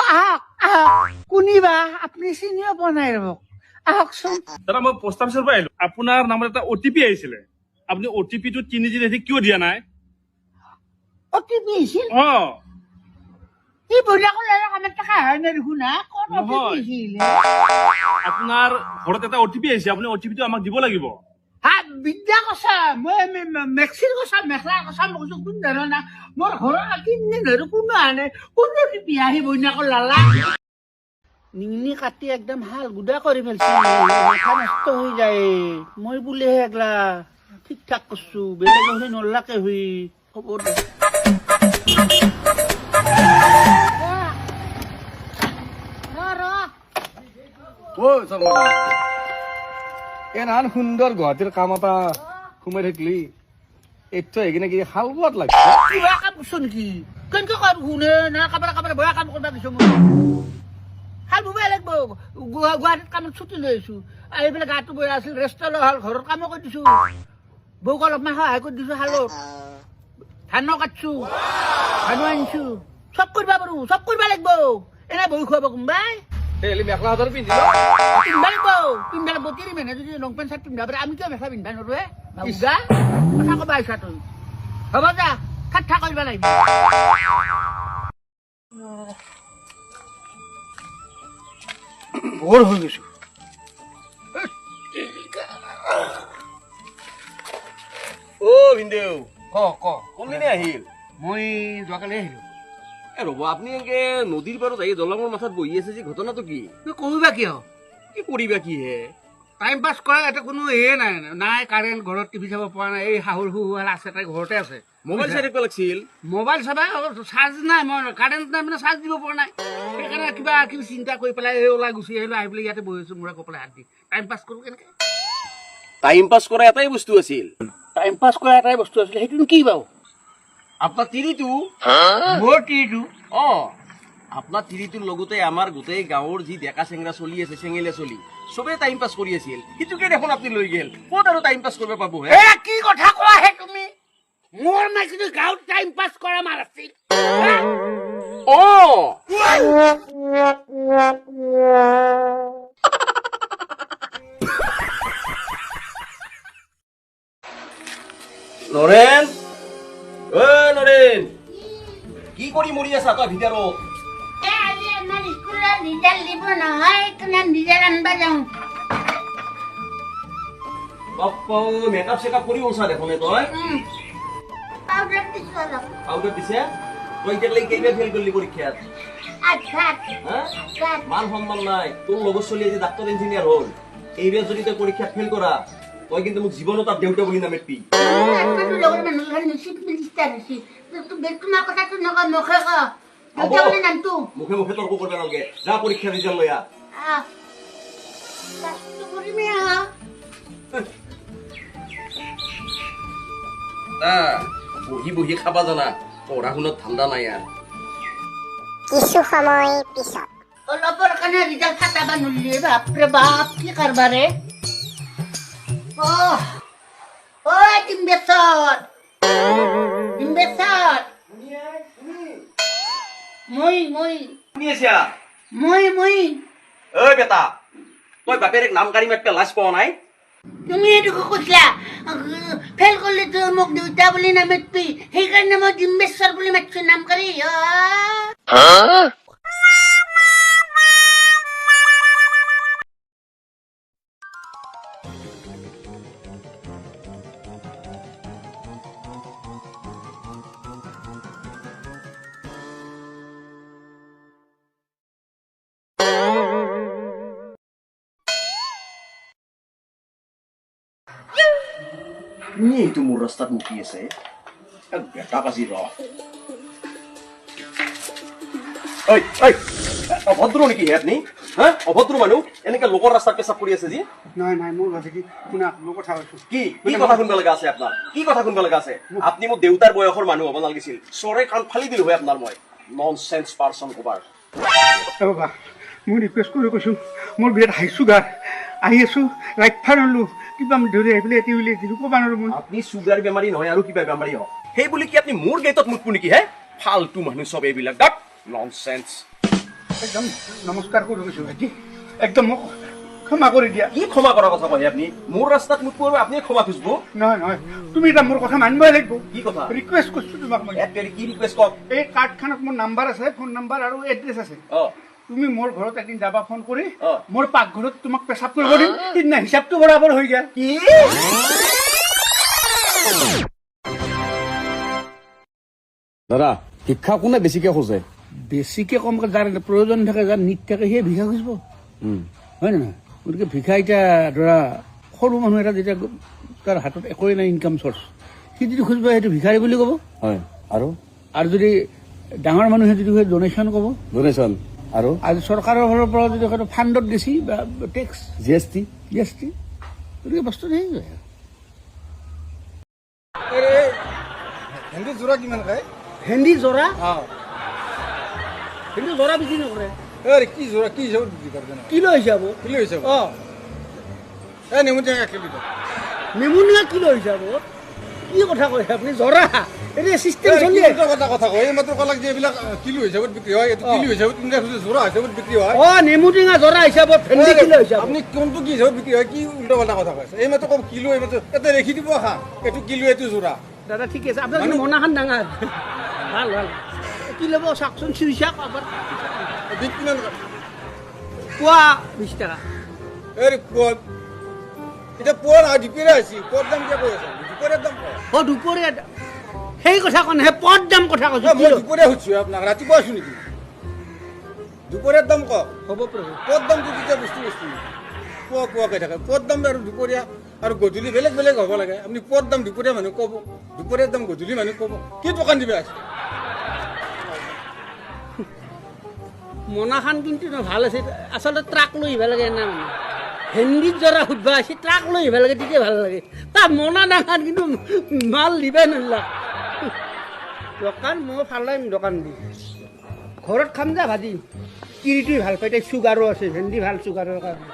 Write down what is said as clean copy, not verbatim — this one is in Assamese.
আহক আহক কোনিবা আপুনি চিনিও পোৱা নাই ৰ'ব আহকচোন দাদা মই পোষ্ট অফিচৰ পৰা আহিলো আপোনাৰ নামত এটা অটিপি আহিছিলে আপুনি অটিপিটো 3 দিন এদি কিয় দিয়া নাই অটিপি আহিছিল অ এই বইলাকৰ কামত টকা হয় নে দেখোন না ক'ত অটিপি নহয়। আহিছিল আপোনাৰ ঘৰত এটা অটিপি আহিছে আপুনি অটিপিটো আমাক দিব লাগিব হা বিদ্যা কছা মই মেক্সিৰ কছা মেখেলা কছা মই কৈছো কোন ধৰণৰ না মোৰ ঘৰৰ তিনিদিন ধৰি কোনো আনে কোনো অটিপি আহি বইনাকৰ লালা নিংনি কাটি একদম হাল গুদা কৰি ফেলছি মাথা নষ্ট হৈ যায় মই বোলে একলা ঠিক ঠাক কৰছো বেলেগ হৈ নলাকে হৈ হ'ব দে এনান সুন্দৰ গুৱাহাটীৰ কাম এটা সোমাই থাকিলি এইটো সেইখিনি কি শালবোৱাত লাগছে কিবা কাম কৰছো নেকি কেনেকে কাম শুনে না কাবাৰ বেয়া কাম কৰবা গৈছো মই হাল বুবাই লাগব গুৱাহাটীত কামত ছুটি লৈ আহিছো আহি পেলাই গাটো বৈ আছিল ৰেষ্ট লৈ হ'ল ঘৰৰ কামো কৰি দিছো বৌক অলপমান সহায় কৰি দিছো হালত ধানো কাটছো ধানো আনিছো চব কৰিব পাৰো চব কৰিব লাগিব এনে বহি খুৱাব কোনোবাই মেখেলা চাদৰ পিন্ধিলো পিন্ধবা লাগিব তিৰি মেনে যদি লং পেণ্ট চাৰ্ট পিন্ধবা পাৰে আমি কিয় মেখেলা পিন্ধবা নোৱাৰোৱে বাবুগা কথা কবা আহিছা তই হ'ব যা ঠাট্টা কৰিব লাগিব বৰ হৈ গৈছো অ ভিনদেউ কোনদিনে আহিল মই যোৱাকালি আহিলো ৰ'ব আপুনি এনেকে নদীৰ পাৰত আহি দলঙৰ মাথাত বহি আছে যে ঘটনাটো কি তই কবিবা কিয় কি কৰিবা কি হে টাইম পাছ কৰা এটা কোনো এয়ে নাই নাই কাৰেণ্ট ঘৰত টিভি চাব পৰা নাই এই শাহুৰ শুহুৱাল আছে তাই ঘৰতে আছে মোবাইল চাই থাকিব লাগিছিল মোবাইল চাবা চাৰ্জ নাই মই কাৰেণ্ট নাই মানে চাৰ্জ দিব পৰা নাই সেইকাৰণে কিবা কিবি চিন্তা কৰি পেলাই এই ওলাই গুচি আহিলো আহি পেলাই ইয়াতে বহি আছো মূৰা কপালে হাত দি টাইম পাছ কৰো কেনেকে টাইম পাছ কৰা এটাই বস্তু আছিল টাইম পাছ কৰা এটাই বস্তু আছিলে সেইটোনো কি বাৰু আপোনাৰ তিৰিটো মোৰ টিটো অ আপোনাৰ তিৰিটোৰ লগতে আমাৰ গোটেই গাঁৱৰ যি ডেকা চেঙৰা চলি আছে চেঙেলীয়া চলি চবেই টাইম পাছ কৰি আছিল সেইটোকে দেখোন আপুনি লৈ গেল ক'ত আৰু টাইম পাছ কৰিব পাব হে এ কি কথা কোৱা হে তুমি মোৰ মাইকিটো গাঁৱত টাইম পাছ কৰা মাৰ আছিল অ নৰেন অ নৰেন কি কৰি মৰি আছা তই ভিতৰত ৰিজাল্ট দিব নহয় ৰিজাল্ট আনবা যাওঁ মেকআপ চেকআপ কৰি ওলছা দেখোন তই পাউডাৰ দিছো অলপ পাউডাৰ দিছে তই এতিয়ালৈকে কেইবাৰ ফেইল কৰিলি পৰীক্ষাত আঘাত হা মান সন্মান নাই তোৰ লগত চলি আজি ডাক্তৰ ইঞ্জিনিয়াৰ হ'ল এইবাৰ যদি তই পৰীক্ষাত ফেইল কৰা তই কিন্তু মোক জীৱনত তাত দেউতা বুলি নামেতবি লগৰ মানুহৰ নিশ্চিত মিনিষ্টাৰ হৈছে তোমাৰ কথাটো নকওঁ মুখে ক দেউতা বুলি নামটো মুখে মুখে তৰ্ক কৰিব নালাগে যা পৰীক্ষা ৰিজাল্ট লৈ আহ কৰিমে আহ বহি বহি খাবা জানা পঢ়া শুনাত ঠাণ্ডা নাই আৰু কিছু সময় পিছত অলপৰ কাৰণে ৰিজাল্ট ফাটাবা নলি বাপৰে বাপ কি কাৰবাৰে টিম্বেচত মই শুনি আছা ঐ বেটা তই বাপেৰেক নাম কাঢ়ি মাত লাজ পোৱা নাই তুমি এইটো কৈছিলা ফেল কৰিলে তই মোক দেউতা বুলি নামাতবি সেইকাৰণে মই ডিম্বেশ্বৰ বুলি মাতছো নাম কাঢ়ি তুমি এইটো মোৰ ৰাস্তাত মুখি আছে বেটা কাজি ৰ অভদ্ৰ নেকি হে আপুনি হা অভদ্ৰ মানুহ এনেকে লোকৰ ৰাস্তাত পেচাব কৰি আছে যি নাই মোৰ ভাষা কি শুনা মোৰ কথা কৈছো কি কথা শুনব লগা আছে আপোনাৰ কি কথা শুনব লগা আছে আপুনি মোৰ দেউতাৰ বয়সৰ মানুহ হ'ব নালাগিছিল চৰে কাণ ফালি দিলো হয় আপোনাৰ মই ননচেন্স পাৰ্চন কবাৰ বাবা মই ৰিকুৱেষ্ট কৰি কৈছো মোৰ বিৰাট হাই চুগাৰ আহি আছো ৰাইফা নলো কিবা ধৰি আহি পেলাই এটি উলিয়াই দিছো ক'বা নোৱাৰো মই আপুনি চুগাৰ বেমাৰী নহয় আৰু কিবা বেমাৰী হওক সেই বুলি কি আপুনি মোৰ গেটত মুতপো নেকি হে ফাল্টু মানুহ চব এইবিলাক ননচেন্স একদম নমস্কাৰ কৰি গৈছোঁ ভাইটি একদম মোক ক্ষমা কৰি দিয়া কি ক্ষমা কৰাৰ কথা কয় আপুনি মোৰ ৰাস্তাত মোক কৰিব আপুনি ক্ষমা খুজিব নহয় নহয় তুমি এতিয়া মোৰ কথা মানিবই লাগিব কি কথা ৰিকুৱেষ্ট কৰিছোঁ তোমাক মই কি ৰিকুৱেষ্ট কওক এই কাৰ্ডখনত মোৰ নাম্বাৰ আছে ফোন নাম্বাৰ আৰু এড্ৰেছ আছে তুমি মোৰ ঘৰত এদিন যাবা ফোন কৰি মোৰ পাকঘৰত তোমাক পেচাব কৰিব দিম সিদিনা হিচাপটো বৰাবৰ হৈ গ'ল কি দাদা শিক্ষা কোনে বেছিকে খোজে বেছিকে কম যাৰ প্ৰয়োজন থাকে যাৰ নিট থাকে সেই ভিক্ষা খুজিব হয় নে নহয় গতিকে ভিক্ষা এতিয়া ধৰা সৰু মানুহ এটা যেতিয়া তাৰ হাতত একোৱেই নাই ইনকাম চ'ৰ্চ সি যদি খুজিব সেইটো ভিক্ষাৰী বুলি ক'ব হয় আৰু যদি ডাঙৰ মানুহে যদি ডনেশ্যন ক'ব ডনেশ্যন আৰু চৰকাৰৰ ফালৰ পৰা যদি ফাণ্ডত গেছি বা টেক্স GST গতিকে বস্তু সেই হেন্দি যোৰা কিমান খায় ভেন্দি জৰা ভেন্দি জৰা বিক্ৰী নকৰে কি যোৰা কি হিচাপত বিক্ৰী কৰে কিলো হিচাপ কিলো হিচাপ নেমু টেঙা 1 লিটাৰ নেমুনিয়া কিলো হিচাপ কি কথা কৈছে আপুনি জৰা এতিয়া চিষ্টেম চলি আছে কথা কয় এই মাত্ৰ কলাক যে এইবিলাক কিলো হিচাপত বিক্ৰী হয় এইটো কিলো হিচাপত যোৰা হিচাপত বিক্ৰী হয় নেমু টেঙা জৰা হিচাপত ভেন্দি কিলো হিচাপ আপুনি কোনটো কি হিচাপত বিক্ৰী হয় কি উল্টা পাল্টা কথা কৈছে এই মাত্ৰ কম কিলো এই মাত্ৰ এটা ৰেখি দিব খা এইটো কিলো এইটো যোৰা দাদা ঠিক আছে আপোনাৰ মনাখন ডাঙৰ ভাল ভাল কি ল'ব চাওকচোন চুই চাওক আবাৰ বিক কিমান পোৱা 20 টকা এই পোৱা এটা পোৱা না দুপৰীয়া আছে পোৱাৰ দাম কিয় কৈ আছে দুপৰীয়াৰ দাম কয় দুপৰীয়া সেই কথা কোৱা নাই পদ দাম কথা কৈছো মই দুপৰীয়া সুধিছোঁ আপোনাক ৰাতিপুৱা আছোঁ নেকি দুপৰীয়াৰ দাম কওক হ'ব প্ৰভু পোৱাৰ দামটো তেতিয়া বস্তু পোৱা কৈ থাকে পোৱাৰ দাম আৰু দুপৰীয়া আৰু গধূলি বেলেগ বেলেগ হ'ব লাগে আপুনি পোৱাৰ দাম দুপৰীয়া মানুহ ক'ব দুপৰীয়াৰ দাম গধূলি মানুহ ক'ব কি দোকান দিবে আছে মনাখান কিন্তু ভাল আছে আচলতে ট্ৰাক লৈ আহিব লাগে না মানে ভেন্দিত জৰা সুধবা আছে ট্ৰাক লৈ আহিব লাগে তেতিয়া ভাল লাগে তাৰ মনা ডাঙৰ কিন্তু মাল দিবাই নালাগ দোকান মই ভাল লাগিম দোকান দি ঘৰত খাম যা ভাজি কিৰিটোৱে ভাল পাই তাই চুগাৰো আছে ভেন্দি ভাল চুগাৰৰ কাৰণে